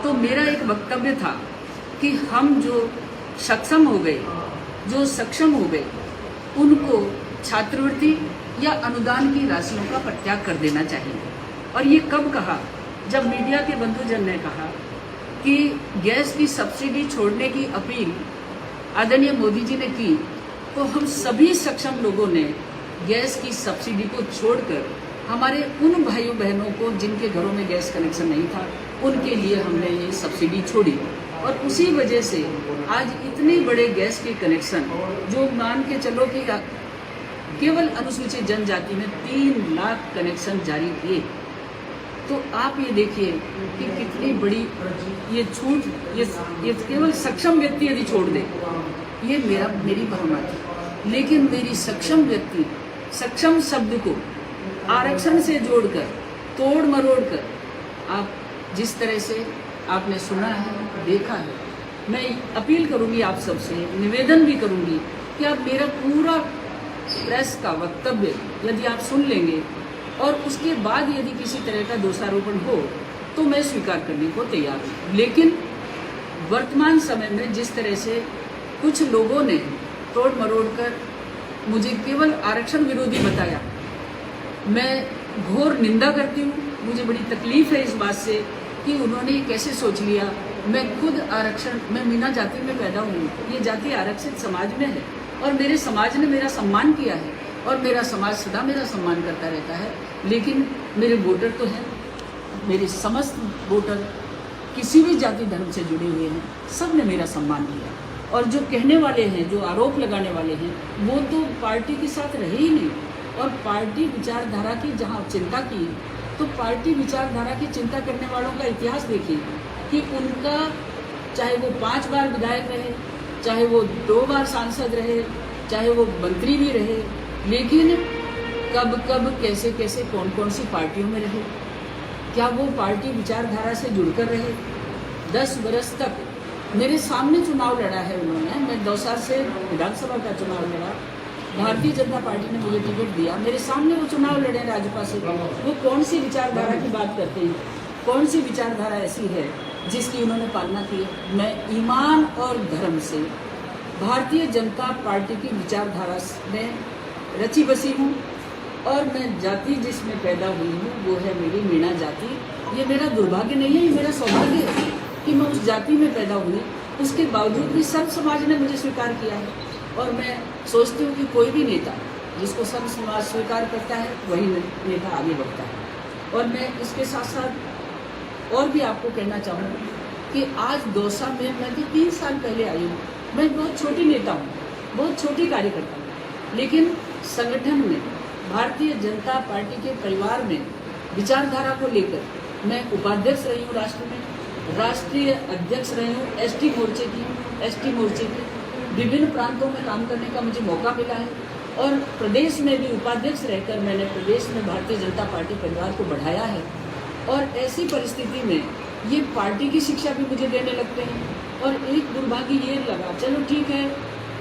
तो मेरा एक वक्तव्य था कि हम जो सक्षम हो गए, जो सक्षम हो गए, उनको छात्रवृत्ति या अनुदान की राशियों का परित्याग कर देना चाहिए। और ये कब कहा? जब मीडिया के बंधुजन ने कहा कि गैस की सब्सिडी छोड़ने की अपील आदरणीय मोदी जी ने की, तो हम सभी सक्षम लोगों ने गैस की सब्सिडी को छोड़कर हमारे उन भाइयों बहनों को जिनके घरों में गैस कनेक्शन नहीं था, उनके लिए हमने ये सब्सिडी छोड़ी। और उसी वजह से आज इतने बड़े गैस के कनेक्शन, जो मान के चलो कि केवल अनुसूचित जनजाति में 3 लाख कनेक्शन जारी किए, तो आप ये देखिए कि कितनी बड़ी ये छूट, ये केवल सक्षम व्यक्ति यदि छोड़ दे, ये मेरी भावना थी। लेकिन मेरी सक्षम व्यक्ति, सक्षम शब्द को आरक्षण से जोड़कर, तोड़ मरोड़ कर, आप जिस तरह से आपने सुना है, देखा है, मैं अपील करूंगी आप सबसे, निवेदन भी करूंगी कि आप मेरा पूरा प्रेस का वक्तव्य यदि आप सुन लेंगे और उसके बाद यदि किसी तरह का दोषारोपण हो तो मैं स्वीकार करने को तैयार हूँ। लेकिन वर्तमान समय में जिस तरह से कुछ लोगों ने तोड़ मरोड़ कर मुझे केवल आरक्षण विरोधी बताया, मैं घोर निंदा करती हूँ। मुझे बड़ी तकलीफ है इस बात से कि उन्होंने कैसे सोच लिया। मैं खुद आरक्षण, मैं मीना जाति में पैदा हुई, ये जाति आरक्षित समाज में है और मेरे समाज ने मेरा सम्मान किया है और मेरा समाज सदा मेरा सम्मान करता रहता है। लेकिन मेरे वोटर तो हैं, मेरे समस्त वोटर किसी भी जाति धर्म से जुड़े हुए हैं, सब ने मेरा सम्मान किया। और जो कहने वाले हैं, जो आरोप लगाने वाले हैं, वो तो पार्टी के साथ रहे ही नहीं। और पार्टी विचारधारा की जहाँ चिंता की, तो पार्टी विचारधारा की चिंता करने वालों का इतिहास देखिए कि उनका, चाहे वो 5 बार विधायक रहे, चाहे वो 2 बार सांसद रहे, चाहे वो मंत्री भी रहे, लेकिन कब कब कैसे कैसे कौन कौन सी पार्टियों में रहे, क्या वो पार्टी विचारधारा से जुड़कर रहे। 10 बरस तक मेरे सामने चुनाव लड़ा है उन्होंने। मैं दौसा से विधानसभा का चुनाव लड़ा, भारतीय जनता पार्टी ने मुझे टिकट दिया, मेरे सामने वो चुनाव लड़े राजपा से। वो कौन सी विचारधारा की बात करते हैं? कौन सी विचारधारा ऐसी है जिसकी उन्होंने पालना की है? मैं ईमान और धर्म से भारतीय जनता पार्टी की विचारधारा में रची बसी हूँ और मैं जाति जिसमें पैदा हुई हूँ वो है मेरी मीणा जाति। ये मेरा दुर्भाग्य नहीं है, ये मेरा सौभाग्य है कि मैं उस जाति में पैदा हुई। उसके बावजूद भी सर्व समाज ने मुझे स्वीकार किया है और मैं सोचती हूँ कि कोई भी नेता जिसको सर्व समाज स्वीकार करता है वही नेता आगे बढ़ता है। और मैं इसके साथ साथ और भी आपको कहना चाहूँगी कि आज दौसा में मैं तो 3 साल पहले आई हूँ। मैं बहुत छोटी नेता हूँ, बहुत छोटी कार्यकर्ता हूँ, लेकिन संगठन में, भारतीय जनता पार्टी के परिवार में विचारधारा को लेकर मैं उपाध्यक्ष रही हूँ, राष्ट्र में राष्ट्रीय अध्यक्ष रही हूँ, एसटी मोर्चे की विभिन्न प्रांतों में काम करने का मुझे मौका मिला है और प्रदेश में भी उपाध्यक्ष रहकर मैंने प्रदेश में भारतीय जनता पार्टी परिवार को बढ़ाया है। और ऐसी परिस्थिति में ये पार्टी की शिक्षा भी मुझे देने लगते हैं। और एक दुर्भाग्य ये लगा, चलो ठीक है,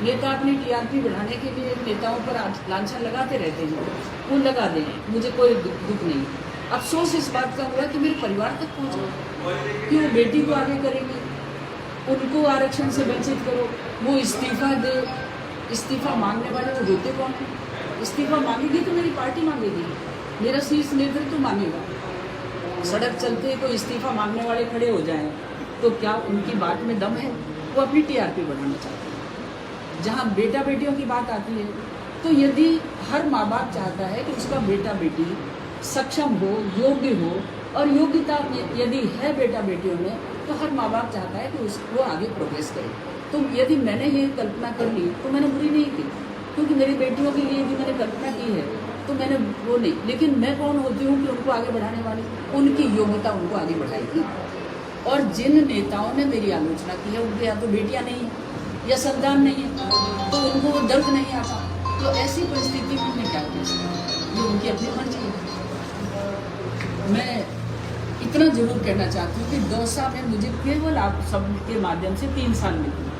नेता अपनी टीआरपी बढ़ाने के लिए नेताओं पर लांछन लगाते रहते हैं, वो लगा दें, मुझे कोई दुख नहीं। अफसोस इस बात का हुआ कि मेरे परिवार तक पहुँचा कि वो बेटी को आगे करेंगे, उनको आरक्षण से वंचित करो, वो इस्तीफा दे। इस्तीफा मांगने वाले वो होते कौन है? इस्तीफा मांगेगी तो मेरी पार्टी मांगेगी, मेरा शीर्ष नेतृत्व मांगेगा। सड़क चलते कोई इस्तीफा मांगने वाले खड़े हो जाएं तो क्या उनकी बात में दम है? वो अपनी टीआरपी बढ़ाना चाहते हैं। जहाँ बेटा बेटियों की बात आती है तो यदि हर माँ बाप चाहता है कि उसका बेटा बेटी सक्षम हो, योग्य हो, और योग्यता यदि है बेटा बेटियों में, तो हर माँ बाप चाहता है कि वो आगे प्रोग्रेस करे। तो यदि मैंने ये कल्पना कर ली तो मैंने बुरी नहीं की, क्योंकि मेरी बेटियों के लिए भी मैंने कल्पना की है तो मैंने वो नहीं। लेकिन मैं कौन होती हूँ कि उनको आगे बढ़ाने वाली? उनकी योग्यता उनको आगे बढ़ाएगी। और जिन नेताओं ने मेरी आलोचना की है उनके या तो बेटियाँ नहीं हैं या संतान नहीं है, तो उनको वो दर्द नहीं आता। तो ऐसी परिस्थिति में मैं क्या कर सकती हूँ? ये उनकी अपनी मर्जी है। मैं इतना जरूर कहना चाहती हूँ कि दौसा में मुझे केवल आप सब के माध्यम से 3 साल मिले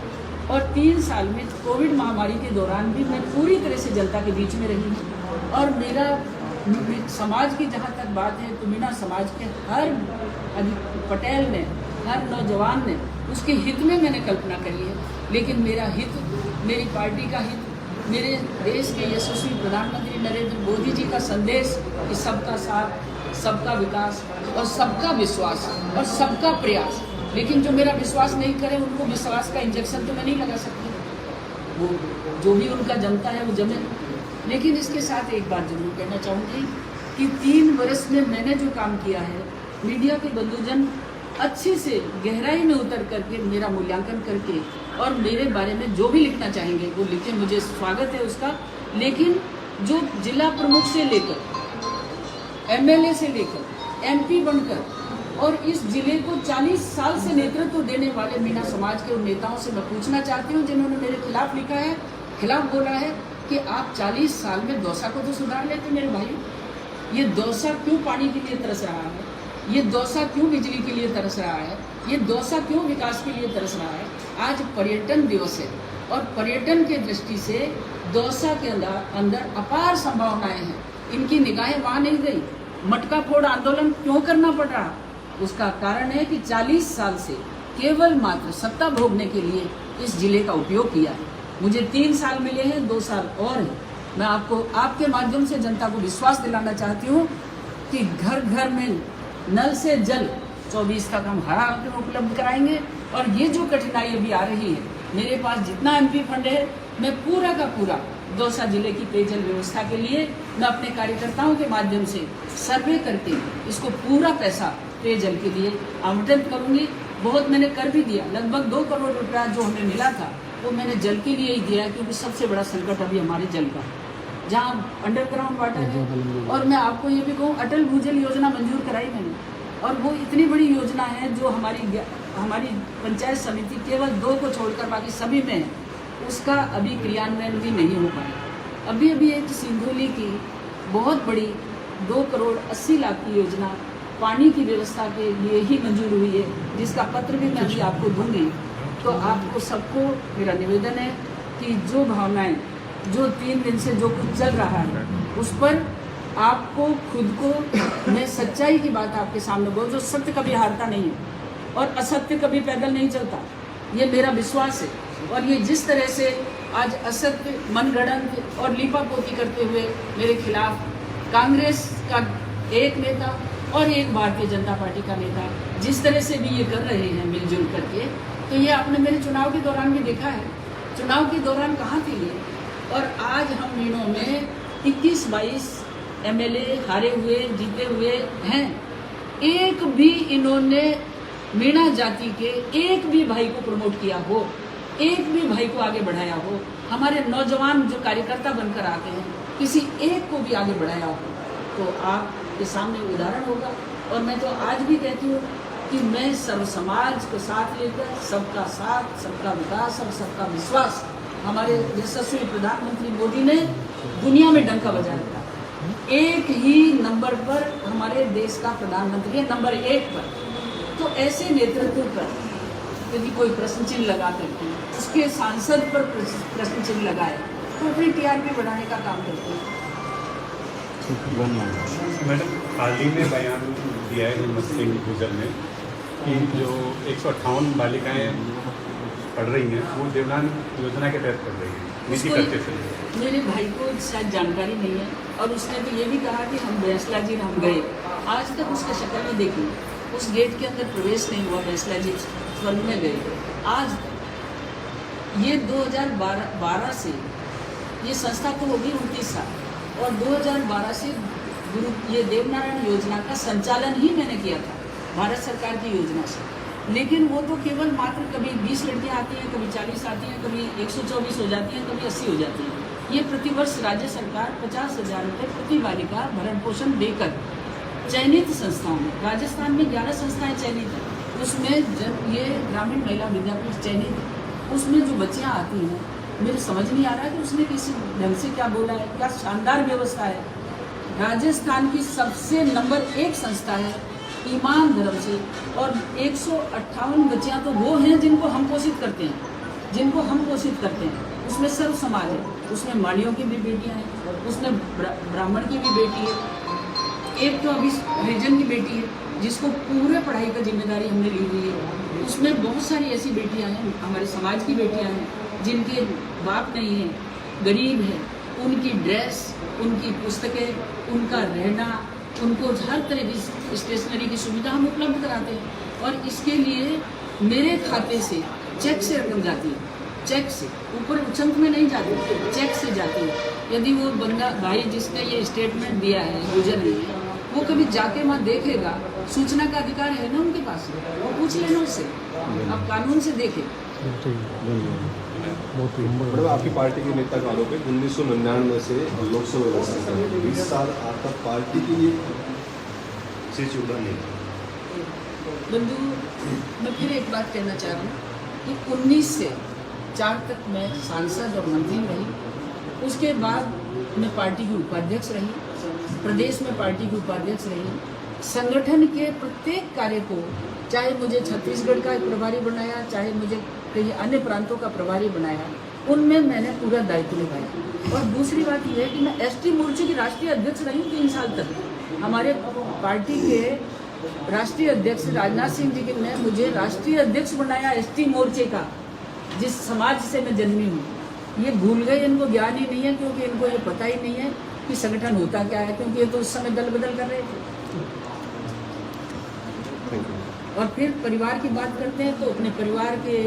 और 3 साल में कोविड महामारी के दौरान भी मैं पूरी तरह से जनता के बीच में रही हूँ। और मेरा समाज की जहाँ तक बात है तो मीणा समाज के हर पटेल ने हर नौजवान ने उसके हित में मैंने कल्पना करी है। लेकिन मेरा हित, मेरी पार्टी का हित, मेरे देश के यशस्वी प्रधानमंत्री नरेंद्र मोदी जी का संदेश कि सबका साथ, सबका विकास और सबका विश्वास और सबका प्रयास। लेकिन जो मेरा विश्वास नहीं करे उनको विश्वास का इंजेक्शन तो मैं नहीं लगा सकती, वो जो भी उनका जमता है वो जमे। लेकिन इसके साथ एक बात जरूर कहना चाहूँगी कि 3 वर्ष में मैंने जो काम किया है, मीडिया के बंधुजन अच्छे से गहराई में उतर करके मेरा मूल्यांकन करके और मेरे बारे में जो भी लिखना चाहेंगे वो लिखें, मुझे स्वागत है उसका। लेकिन जो जिला प्रमुख से लेकर एमएलए से लेकर एमपी बनकर और इस जिले को 40 साल से नेतृत्व देने वाले मीणा समाज के उन नेताओं से मैं पूछना चाहती हूँ जिन्होंने मेरे खिलाफ लिखा है, खिलाफ बोला है कि आप 40 साल में दौसा को तो सुधार लेते मेरे भाई। ये दौसा क्यों पानी के लिए तरस रहा है, ये दौसा क्यों बिजली के लिए तरस रहा है, ये दौसा क्यों विकास के लिए तरस रहा है। आज पर्यटन दिवस है और पर्यटन के दृष्टि से दौसा के अंदर अपार संभावनाएं हैं। इनकी निगाहें वहाँ नहीं गई। मटका फोड़ आंदोलन क्यों करना पड़ रहा, उसका कारण है कि 40 साल से केवल मात्र सत्ता भोगने के लिए इस जिले का उपयोग किया है। मुझे 3 साल मिले हैं, 2 साल और हैं। मैं आपको आपके माध्यम से जनता को विश्वास दिलाना चाहती हूँ कि घर घर में नल से जल 24 तक हम हर हाल में उपलब्ध कराएंगे। और ये जो कठिनाई अभी आ रही है, मेरे पास जितना एमपी फंड है मैं पूरा का पूरा दौसा जिले की पेयजल व्यवस्था के लिए मैं अपने कार्यकर्ताओं के माध्यम से सर्वे करके इसको पूरा पैसा पेयजल के लिए आवंटन करूंगी। बहुत मैंने कर भी दिया, लगभग 2 करोड़ रुपया जो हमें मिला था वो मैंने जल के लिए ही दिया, क्योंकि सबसे बड़ा संकट अभी हमारे जल का, जहाँ अंडरग्राउंड वाटर है। और मैं आपको ये भी कहूँ, अटल भूजल योजना मंजूर कराई मैंने, और वो इतनी बड़ी योजना है जो हमारी पंचायत समिति केवल 2 को छोड़कर बाकी सभी में है, उसका अभी क्रियान्वयन भी नहीं हो पाया। अभी एक सिंधुली की बहुत बड़ी 2 करोड़ 80 लाख की योजना पानी की व्यवस्था के लिए ही मंजूर हुई है, जिसका पत्र भी मैं अभी आपको दूंगी। तो आपको सबको मेरा निवेदन है कि जो भावनाएं, जो 3 दिन से जो कुछ चल रहा है, उस पर आपको खुद को, मैं सच्चाई की बात आपके सामने बोल, जो सत्य कभी हारता नहीं है और असत्य कभी पैदल नहीं चलता, ये मेरा विश्वास है। और ये जिस तरह से आज असत्य, मनगढ़ंत और लीपापोती करते हुए मेरे खिलाफ कांग्रेस का एक नेता और एक भारतीय जनता पार्टी का नेता जिस तरह से भी ये कर रहे हैं मिलजुल करके, तो ये आपने मेरे चुनाव के दौरान भी देखा है। चुनाव के दौरान कहाँ थे ये, और आज हम मीणों में 21-22 एमएलए हारे हुए, जीते हुए हैं। एक भी इन्होंने मीणा जाति के एक भी भाई को प्रमोट किया हो, एक भी भाई को आगे बढ़ाया हो, हमारे नौजवान जो कार्यकर्ता बनकर आते हैं किसी एक को भी आगे बढ़ाया हो, तो आपके सामने उदाहरण होगा। और मैं तो आज भी कहती हूँ कि मैं सर्व समाज को साथ लेकर सबका साथ, सबका विकास और सबका विश्वास, हमारे यशस्वी प्रधानमंत्री मोदी ने दुनिया में डंका बजा रखा। एक ही नंबर पर हमारे देश का प्रधानमंत्री है, नंबर 1 पर। तो ऐसे नेतृत्व पर यदि कोई प्रश्न चिन्ह लगा करके उसके सांसद पर प्रश्न चिन्ह लगाए तो अपनी टीआरपी बढ़ाने का काम करते हैं। मैडम, हाल ही में बयान दिया है हिम्मत सिंह गुजर ने कि जो 158 बालिकाएं पढ़ रही हैं वो देवनान योजना के तहत पढ़ रही हैं, निजी करते थे। मेरे भाई को शायद जानकारी नहीं है, और उसने तो ये भी कहा कि हम बैसला जी हम गए, आज तक उसकी शक्ल नहीं देखी, उस गेट के अंदर प्रवेश नहीं हुआ, बैसला जी स्वर्ग में गए। आज ये 2012 से ये संस्था तो होगी 29 साल, और 2012 से ये देवनारायण योजना का संचालन ही मैंने किया था भारत सरकार की योजना से। लेकिन वो तो केवल मात्र कभी 20 लड़कियाँ आती हैं, कभी 40 आती हैं, कभी 124 हो जाती हैं, कभी 80 हो जाती हैं। ये प्रतिवर्ष राज्य सरकार 50,000 रुपये प्रति बालिका भरण पोषण देकर चयनित संस्थाओं में, राजस्थान में 11 संस्थाएं चयनित हैं, उसमें ये ग्रामीण महिला विद्यापीठ चयनित है। उसमें जो बच्चियाँ आती हैं, मेरे समझ नहीं आ रहा है कि उसने किसी ढंग से क्या बोला है, क्या शानदार व्यवस्था है। राजस्थान की सबसे नंबर 1 संस्था है ईमान धर्म से, और 158 बच्चियाँ तो वो हैं जिनको हम पोषित करते हैं, उसमें सर्व समाज है, उसमें मालियों की भी बेटियाँ हैं, उसमें ब्राह्मण की भी बेटी है, एक तो अभी हरिजन की बेटी है जिसको पूरे पढ़ाई का जिम्मेदारी हमने ली हुई है। उसमें बहुत सारी ऐसी बेटियां हैं, हमारे समाज की बेटियां हैं जिनके बाप नहीं है, गरीब है, उनकी ड्रेस, उनकी पुस्तकें, उनका रहना, उनको हर तरह की स्टेशनरी की सुविधा हम उपलब्ध कराते हैं। और इसके लिए मेरे खाते से चेक से रकम जाती है, चेक से, ऊपर उचंत में नहीं जाती, चेक से जाती है। यदि वो बंदा भाई जिसने ये स्टेटमेंट दिया है गुजर रही है, वो कभी जाके वहाँ देखेगा, सूचना का अधिकार है ना उनके पास, वो पूछ लेना उससे, आप कानून से देखें। मैडम, आपकी पार्टी के नेता का आरोप है 1999 से लोकसभा इलेक्शन तक 20 साल आपका पार्टी के लिए सीट जुड़ा नहीं। बंधु, मैं फिर एक बात कहना चाह रहा हूँ कि 19 से 4 तक मैं सांसद और मंत्री रही। उसके बाद मैं पार्टी की उपाध्यक्ष रही, प्रदेश में पार्टी की उपाध्यक्ष रही। संगठन के प्रत्येक कार्य को, चाहे मुझे छत्तीसगढ़ का एक प्रभारी बनाया, चाहे मुझे कहीं अन्य प्रांतों का प्रभारी बनाया, उनमें मैंने पूरा दायित्व निभाया। और दूसरी बात यह है कि मैं एसटी मोर्चे की राष्ट्रीय अध्यक्ष रही 3 साल तक। हमारे पार्टी के राष्ट्रीय अध्यक्ष राजनाथ सिंह जी ने मुझे राष्ट्रीय अध्यक्ष बनाया एसटी मोर्चे का, जिस समाज से मैं जन्मी हूँ। ये भूल गए, इनको ज्ञान ही नहीं है, क्योंकि इनको ये पता ही नहीं है कि संगठन होता क्या है, क्योंकि ये तो उस समय दल बदल कर रहे थे। और फिर परिवार की बात करते हैं तो अपने परिवार के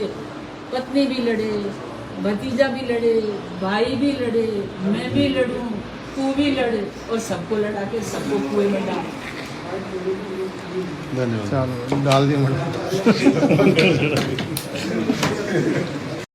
पत्नी भी लड़े, भतीजा भी लड़े, भाई भी लड़े, मैं भी लड़ूं, तू भी लड़े, और सबको लड़ा के सबको कुएं में डाल। धन्यवाद। डाल दिया मैडम।